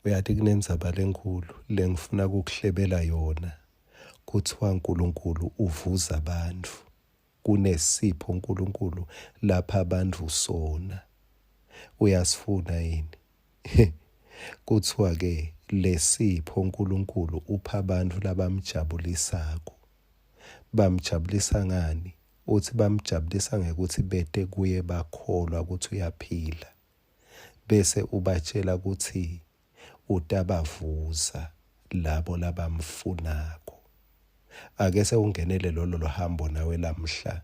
Uyathi kunendzaba lenkulu lengifuna ukukuhlebela yona. Kuthiwa uNkulunkulu uvuza abantu. Kunesipho uNkulunkulu lapha abantu sona. Uyasifuna yini? Kuthiwa ke lesipho uNkulunkulu upha abantu labamjabulisako. Bamjabulisa ngani? Uthi bamjabulisa ngekuthi bete kuye bakholwa ukuthi uyaphila. Bese ubatshela ukuthi utabavuza labo labamfunako. Ake sewungenele lolo hambo nawe lamhla.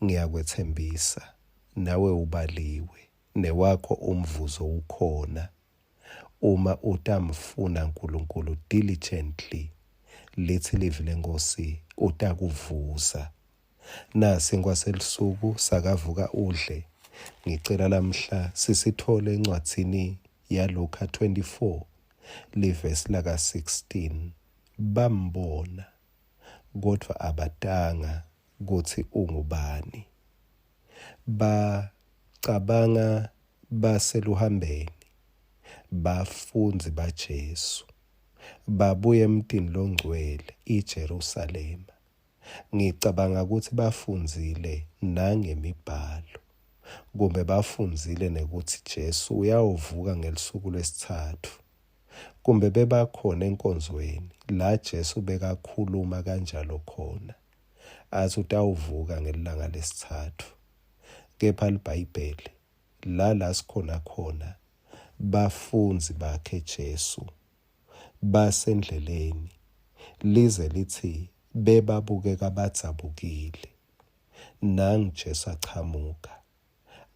Ngiyakwethembisa nawe ubaliwe, newakho umvuzo ukhona. Uma utamfuna uNkulunkulu diligently, lithi livi leNkosi utakuvuza. Nasi ngwaselisuku sakavuka udle. Ngicela lamhla sisithole encwadzini yaLuka 24 livesi laka 16. Bambona kodwa abatanga ukuthi ungubani. Bacabanga baseluhambeni, bafunzi baJesu, babuye emntini longcwele iJerusalema. Ngicabanga ukuthi bafunzile nangemibhalo, kumbe bafunzile nekuthi Jesu uyawuvuka ngelisuku lwesithathu, kumbe bebakhona enkonzweni la Jesu bekakhuluma kanjalo khona athi utawuvuka ngelanga lesithathu. Kepha iBhayibheli la sikhona khona bafunzi bakhe Jesu basendleleni, lize lithi bebabukeka badzabukile. Nangu Jesu achamuka,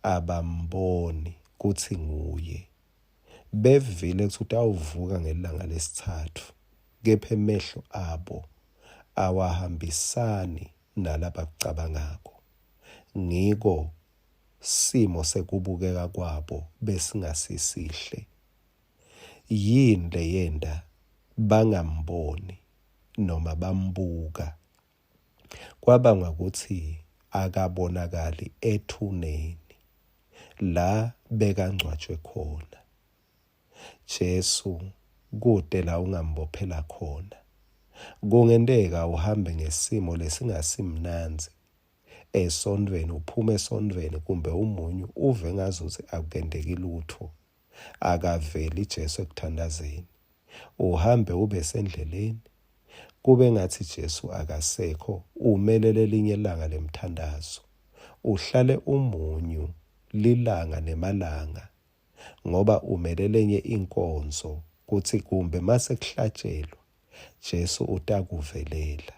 abamboni kuthi nguye. Bevile ukuthi utawuvuka ngelanga lesithathu, kepha emehlo abo awahambisani nalabakucabangako. Ngiko simo sekubukeka kwabo besingasisihle. Yini leyenda bangamboni noma bambuka? Kwabanga ukuthi akabonakali ethuneni la bekangcwatshwe khona. Jesu kude la ungambophela khona. Kungendeka uhambe ngesimo lesingasimnanzi esondweni, uphume esondweni, kumbe umunyu uve ngazuthi akukendeki lutho, akaveli Jesu ekuthandazeni. Uhambe ube sendleleni, kube ngathi Jesu akasekho, umelele elinye ilanga lemthandazo. Uhlale umunyu lilanga nemalanga, ngoba umelele enye inkonzo kuthi kumbe mase kuhlatshelwa Jesu utakuvelela.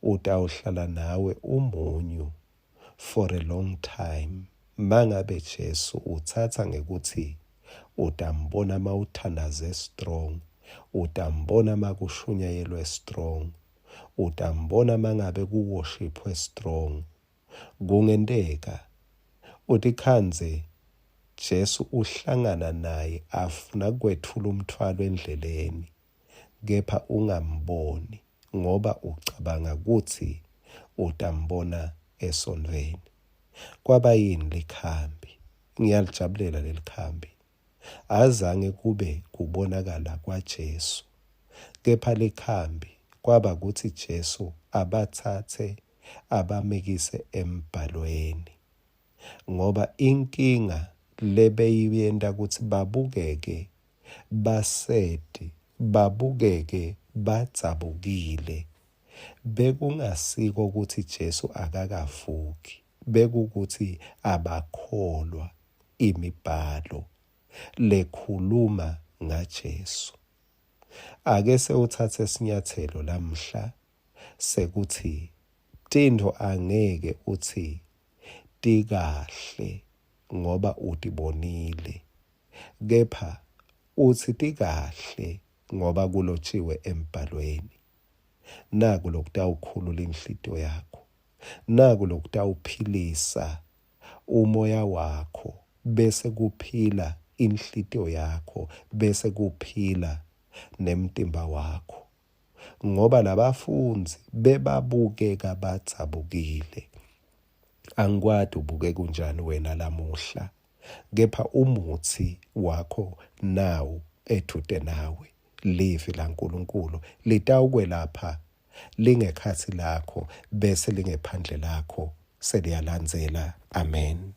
Utawuhlala nawe umunyu for a long time. Mangabe Jesu uthatha ngekuthi utambona mawuthandaze strong, utambona makushunyayelwe strong, utambona mangabe kuworshipwe strong. Kungendeka uthi khanze Jesu uhlangana naye afuna kwethula umthwalo endleleni, kepha ungamboni ngoba ucabanga ukuthi utambona esondweni. Kwaba yini likhambi? Ngiyalijabulela lelikhambi. Azange kube kubonakala kwaJesu, kepha likhambi kwaba ukuthi Jesu abathathe abamekise embhalweni, ngoba inkinga lebeyiyenda ukuthi babukeke basedi, babukeke badzabukile. Bekungasiko ukuthi Jesu akakavuki, bekukuthi abakholwa imibhalo lekhuluma ngaJesu. Ake sewuthathe isinyathelo lamhla sekuthi tinto angeke uthi tikahle ngoba utibonile, kepha uthi tikahle ngoba kulotshiwe embhalweni. Naku lokutawukhulula inhlitiyo yakho, naku lokutawuphilisa umoya wakho, bese kuphila inhlitiyo yakho, bese kuphila nemtimba wakho. Ngoba labafunzi bebabukeka badzabukile. Angikwadi ubuke kunjani wena lamuhla, kepha umuthi wakho nawo edude nawe. Livi laNkulunkulu litawukwelapha lingekhatsi lakho bese lingephandle lakho seliyalandzela. Amen.